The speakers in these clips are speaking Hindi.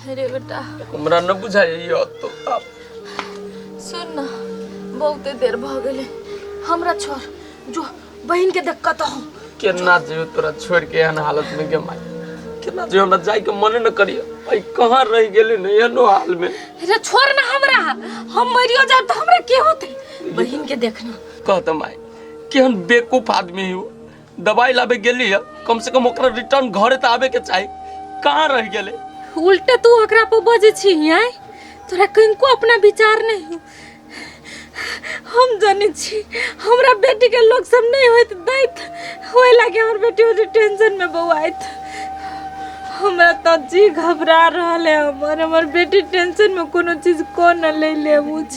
अरे बेटा हमरा न बुझाइए तो अब सुन ना बहुते देर भ गेले हमरा छोड़ जो बहन के दिक्कत हो केना जीव तोरा छोड़ के एहन हालत में गमाई केना जीव हमरा जाय के मन न करियो भाई कहां रह गेले न एनो हाल में अरे छोड़ ना हमरा हम मरियो जाब त हमरा के होते बहन के देखना कहत माई केहन बेवकूफ आदमी हो दवाई लाबे गेली है कम से कम ओकरा रिटर्न घरे त आबे के चाही कहां रह गेले उल्टे तू ओकरा पर बजे छी हैं तोरा कनको अपना विचार नहीं हो हम जाने छी हमरा बेटी के लोग सब नहीं होत दैत होय लागे हमर बेटी ओ टेंशन में बउआइत हमरा त जी घबरा रहल है हमर बेटी टेंशन में कोनो चीज को न ले ले मुझ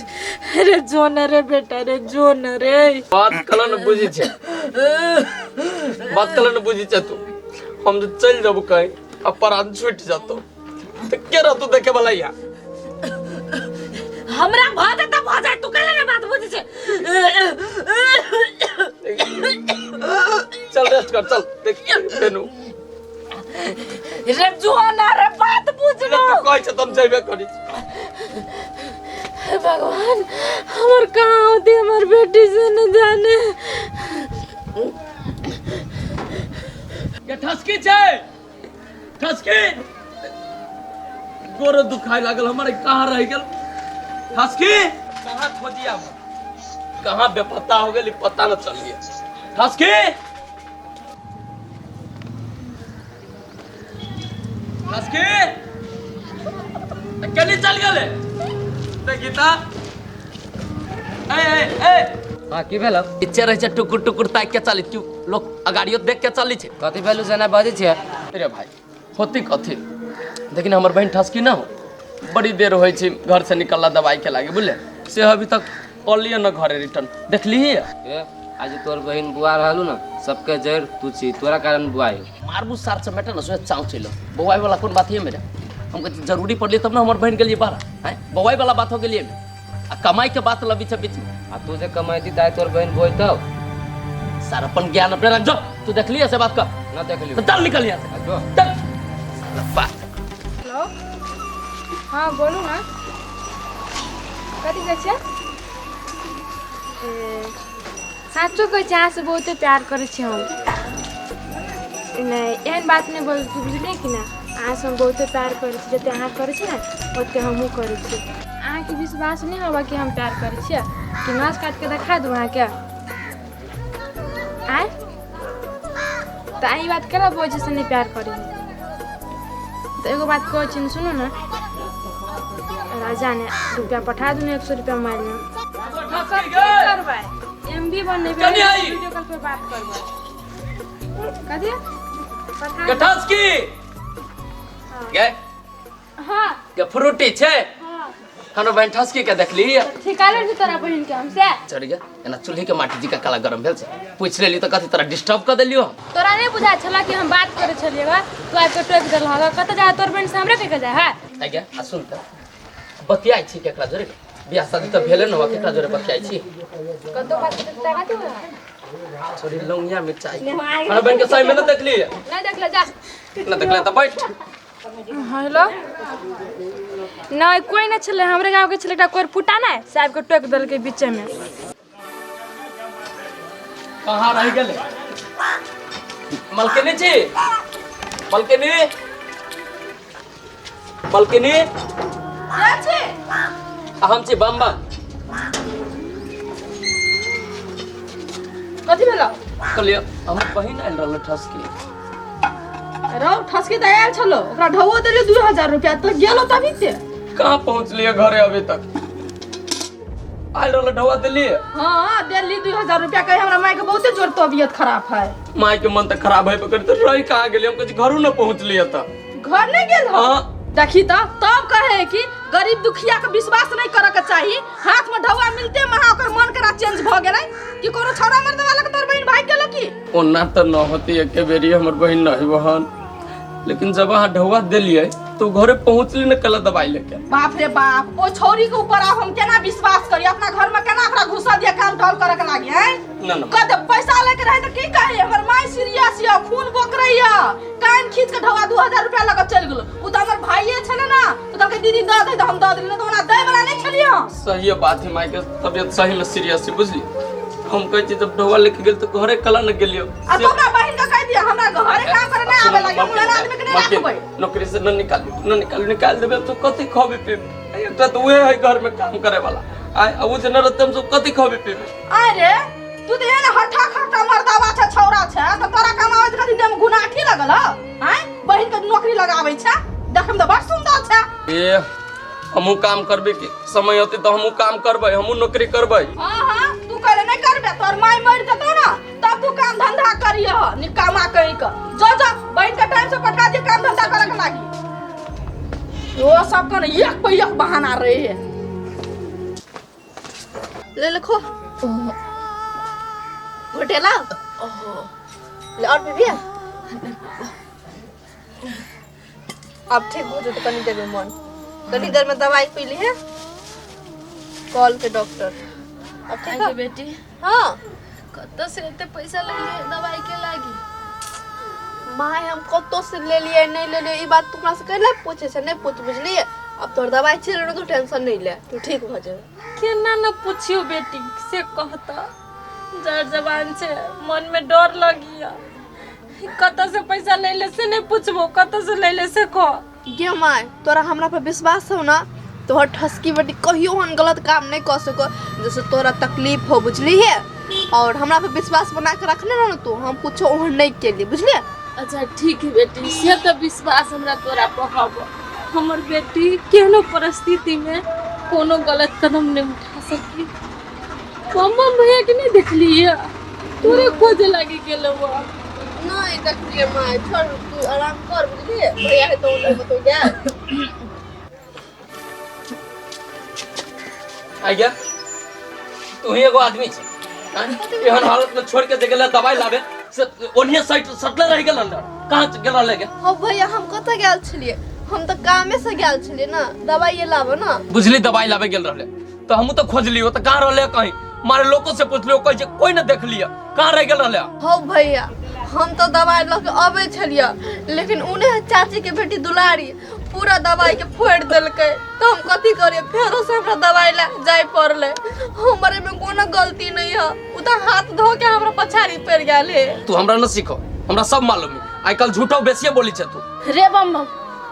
अरे जो न रे बेटा रे जो न रे बात कला न बुझी छे बात कला न बुझी छे तू हम जो चल जाबो कहीं अपराध छूट जातो त के रहतो देखे वाला या हमरा भाजा तू कहले ना बात बुझी छे चल रेस्ट कर चल देख बेनु रे जुआना रे बात बुझना तो कहै छ तुम जइबे करी भगवान हमर कहां होती हमर बेटी से न जाने के ठसकी छै ठसकी गोर दुखाय लागल हमारे कहां रह गेल ठसकी कहां खोजिया कहां बेपत्ता हो गेली पता न चल गया ठसकी ठसकी कनी चल गेले ते गीता ए हां की भेल इच्छे रह छ टुकुर टुकुर ताक के चली तू लोग अगाड़ियो देख के चली छे कथि भेलु जना बाजै छै अरे भाई होती कथी लेकिन हमर बहन ठसकी ना हो बड़ी देर होई छी घर से निकलला दवाई के लागे बुझले से अभी तक अलिए न घरे रिटर्न देखली ए आज तोर बहिन बुआ रहलु न सबके जड़ तू छी तोरा कारण बुआई मारबू सार से बेटा न सोच चाव चलो बवाई वाला कोन बात है मेरे हमको जरूरी पड़ली तब ना हमर बहन के लिए बाहर हैं बवाई वाला बात हो गेली आ कमाई के बात लबी छ बीच में आ तू जे कमाईती दाई तोर बहिन बोई तब सारा अपन ज्ञान अपने रख जो तू देख लिया से बात कर ना देख लियो तो चल निकल यहां से जो चल बात हेलो हाँ बोलू ना कथी कहै छियै साँचो कहै छियै अहाँसँ बहुते प्यार करै छी हम नहीं एहन बात नहीं बोल तू बुझलियै कि ना अहाँसँ हम बहुते प्यार करै छी जते अहाँ करै छी ने ओते हमहूँ करै छी अहाँके विश्वास नहीं होगा कि हम प्यार करै छियै कि नाश काट के देखा दू अहाँके आय तो ई बात करब वजह से नहीं प्यार करी तो एगो बात कहै छी सुनो ना राजा ने रुपया पठा दूँ 100 रुपया मार करबै एमबी बनेबै वीडियो कॉल पे बात करबै कथी पठा ठसकी गे हां के फ्रूटी छे हां हमर बहन ठसकी के देखली ठिकाने से तोरा बहिन के हमसे चढ़ गया एना चूल्ही के माटी जी का काला गरम भेल छै पूछ लेली त कथि तोरा डिस्टर्ब कर देलियो तोरा नहीं बुझा छला कि हम बात करे छलिएगा तू आके टोक देल होगा कत जा तोर बहन से हमरे के जा है आ गया आ सुन त बतियाई छी केकरा जोरे बियाह शादी त भेले न हो केकरा जोरे बतियाई छी कतो बात करता बात हो छोरी लौंगिया मिर्चाई हमर बहन के सही में न देखली नहीं देखले जा न देखले त बैठ हेलो नहीं कोई ना छले हमरे गांव के छले कोई फुटा ना साहब के टोक दल के बीच में कहां रह गेले मलकिनी छी मलकिनी मलकिनी क्या छी हम छी बम कथी भेलो कहलियो हमर बहिन आइल रहल ठसकी रो ठसकी दयाल छलो ओकरा ढवो देलियो 2000 रुपया तो गेलो तभी से कहां पहुंचलिए घरे अभी तक आइल रहल ढवा दिल्ली हां दिल्ली 2000 रुपया कहे हमरा माई के बहुते जोर तबीयत खराब है माई के मन त खराब है पकड़ तो रही कहां गेली हम कुछ घरो न पहुंचलिए त घर नहीं गेल हां देखी तब कहे कि गरीब दुखिया के विश्वास नहीं करे के चाहिए हाथ में ढवा मिलते महा ओकर मन करा चेंज भ गेलै कि कोनो छोरा मर्द वाला के तोर बहिन भाग गेलो की ओना त न होती एके बेरी हमर बहिन नहीं बहन लेकिन जब वहां ढवा दिलिए तो घरे पहुंचली न कल दवाई लेके बाप रे बाप ओ छोरी के ऊपर अब हम केना विश्वास करी अपना घर में केना ओकरा घुसा दिया काम ढोल करे के लागी हैं ना ना कद पैसा लेके रहे त की कहे हमर माई सीरियस या खून बोकरैया कान खींच के ढवा 2000 रुपया लगा चल गेलो उ त हमर भाईये छले ना दे दे तो हम दे देली तो हमरा दे वाला नहीं छलियो। सही बात है माई के तबियत सही में सीरियस है बुझली। हम कहै छी जब ढोवा लेके गेल तो घरे कला न गेलियो। आ तोरा बहिन का कह दिया हमरा घरे काम करे ना आवे लागे मुला आदमी के नहीं रखबै। नौकरी से न निकाल देबे तो कथि खबे पे। एकटा तो उहे है घर में काम करे वाला। आ वो जे न रहतम सब कथि खबे पे। अरे तू तो एना हठा खटा मर्दावा छ छौरा छ तो तोरा कमावे त कथि देम गुनाठी लगल ह। हैं बहिन के नौकरी लगाबै छ देखम त बड़ सुंदर छ। ए हमहू काम करबे के समय होते तो हमहू काम करबै हमहू नौकरी करबै। हां तू करे नहीं करबे तोर माई मर जतो ना तब तू काम धंधा करियो निकामा कहीं का जो बहिन के टाइम से पटा दे काम धंधा करे के लागी। वो सब कन एक पे एक बहाना रहे है। ले लिखो घोटे लाओ ले और भी अब ठीक हो जाए तो कनी देर में मन कनी देर में दवाई पी ली है कॉल के डॉक्टर अब ठीक है बेटी हाँ कत्तो से एते पैसा ले लिए दवाई के लागी। माय हम कतो से ले लिए नहीं ले लिए ये बात तुमरा से कहले पूछे से नहीं पूछ बुझलिए अब तोर दवाई चल रहा तो टेंशन नहीं ले तू ठीक हो जाए। केना न पूछियो बेटी से कहता जर जबान से मन में डर लगिया कत्तो से पैसा ले ले से नहीं पूछबो कत्तो से ले ले से कह। गे माय तोरा हमरा पर विश्वास हो ना तो ठसकी बेटी कहियो हन गलत काम नहीं कर सको जैसे तोरा तकलीफ हो बुझली है और हमरा पर विश्वास बना के रखने ना तू हम कुछ ओहन नहीं के लिए बुझलिए। अच्छा ठीक है बेटी से तो विश्वास हमरा तोरा पर हबो हमर बेटी केनो परिस्थिति में कोनो गलत कदम नहीं उठा सकी। मम्मा भैया के नहीं देखली है तोरे खोजे लागी गेलो नहीं देखलिए माय छोड़ तू आराम कर बुझलिए भैया है तो उन्हें बतो जा आ गया तू ही एगो आदमी छ एहन हालत में छोड़ के देगला दवाई लावे से ओनिए साइड सटले रह गेल अंदर कहां गेला ले गया। हो भैया हम कत गेल छलिए हम तो कामे से गेल छलिए ना दवाई ये लाबो ना बुझली दवाई लावे गेल रहले तो हमहू तो खोजलियो तो कहां रहले कहीं मारे लोगों से पूछलियो कह जे कोई न देख लिया कहां रह गेल रहले। हो भैया हम तो दवाई लेके आवे छलिए लेकिन उन्हें चाची के बेटी दुलारी पूरा दवाई के फोड़ देलकै तो हम कथि करिए फेरो से हमरा दवाई ले जाय पड़ले हमरे में कोनो गलती नहीं है उ तो हाथ धो के हमरा पछाड़ी पड़ गेल है। तू हमरा न सीखो हमरा सब मालूम है आई कल झूठो बेसिए बोली छ तू। रे बम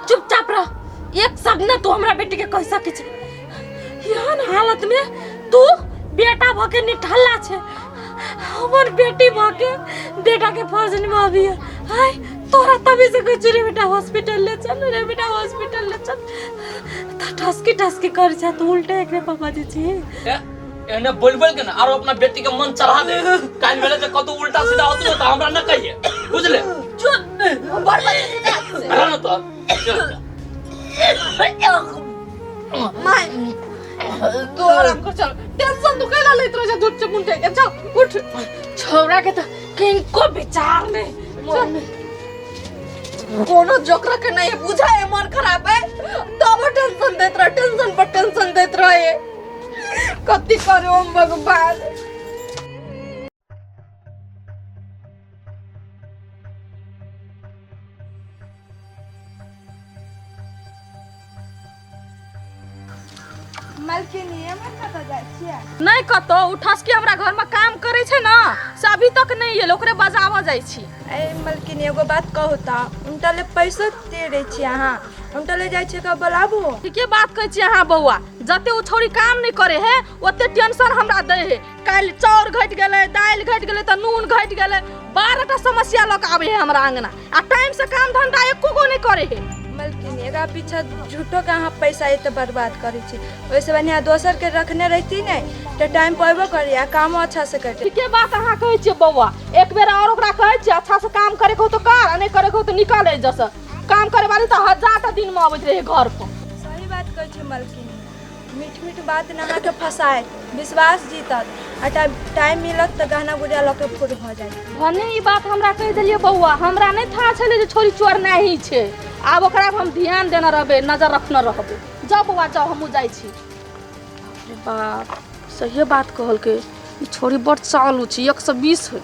चुपचाप रह एक शब्द न तू हमरा बेटी के कह सके छ यहन हालत में तू बेटा भके निठल्ला छे हमर बेटी भके बेटा के फर्ज निभाबी है। हाय तोरा तभी से कह रे बेटा हॉस्पिटल ले चल रे बेटा हॉस्पिटल ले चल ठसकी कर जा तू उल्टे एकरे पापा जी छी एने बोल के ना आरो अपना बेटी के मन चढ़ा दे काल बेले जे कतौ उल्टा सीधा होत तो हमरा न कहिए बुझले चुप बड़बड़ अरे न तो माय तू आराम कर चल टेंशन तू कैला लेत रह जा दूध से मुंटे के चल उठ छोरा के तो किनको विचार नहीं मन में कोनो जोकरा के नहीं बुझा है मन खराब है तब टेंशन देत रह टेंशन पर टेंशन देत रहे कति करो हम भगवान। नहीं कतो उठस के हमरा घर में काम करे छे ना से अभी तक नहीं ये लोकरे बजावा जाई छी। ए मलकिन एगो बात कहू ता उनटले पैसा दे रे छी अहाँ उनटले जाय छै का बोलाबो ठीके बात कहै छी अहाँ बौआ जते उ छोरी काम नहीं करे है ओते टेंशन हमरा दे है काल चाउर घट गेले दाल घट गेले त नून घट गेले 12टा समस्या लक आवे है हमरा आंगना आ टाइम से काम धंधा एको गो नहीं करे है। मलकिन एगा पीछा झूठो का अहाँ पैसा एते बर्बाद करै छी ओइसे बढ़िया दोसर के रखने रहती नहीं तो टाइम पइबो करी आ काम अच्छा से करते। ठीके बात अहाँ कहै छी बौआ एक बेर और ओकरा कहै छी अच्छा से काम करे को तो कर आ नहीं करे को तो निकाले जस काम करे वाली तो 1000टा दिन में आबैत रहे घर पर। सही बात कहै छी मलकिन मीठ मीठ बात न अहाँ के फसाए विश्वास जीतत आ टाइम मिलत तो गहना गुड़िया लके फुट भ जाय भने ई बात हमरा कह देलिए बौआ हमरा नहीं था छले जे छोरी चोर नहीं छे आब ओकरा हम ध्यान देना रहबे नजर रखना रहबे जाओ बौआ जाओ हमहू जाई छी। अरे बाप सही बात कहल के ई छोरी बड़ चालू छी 120 है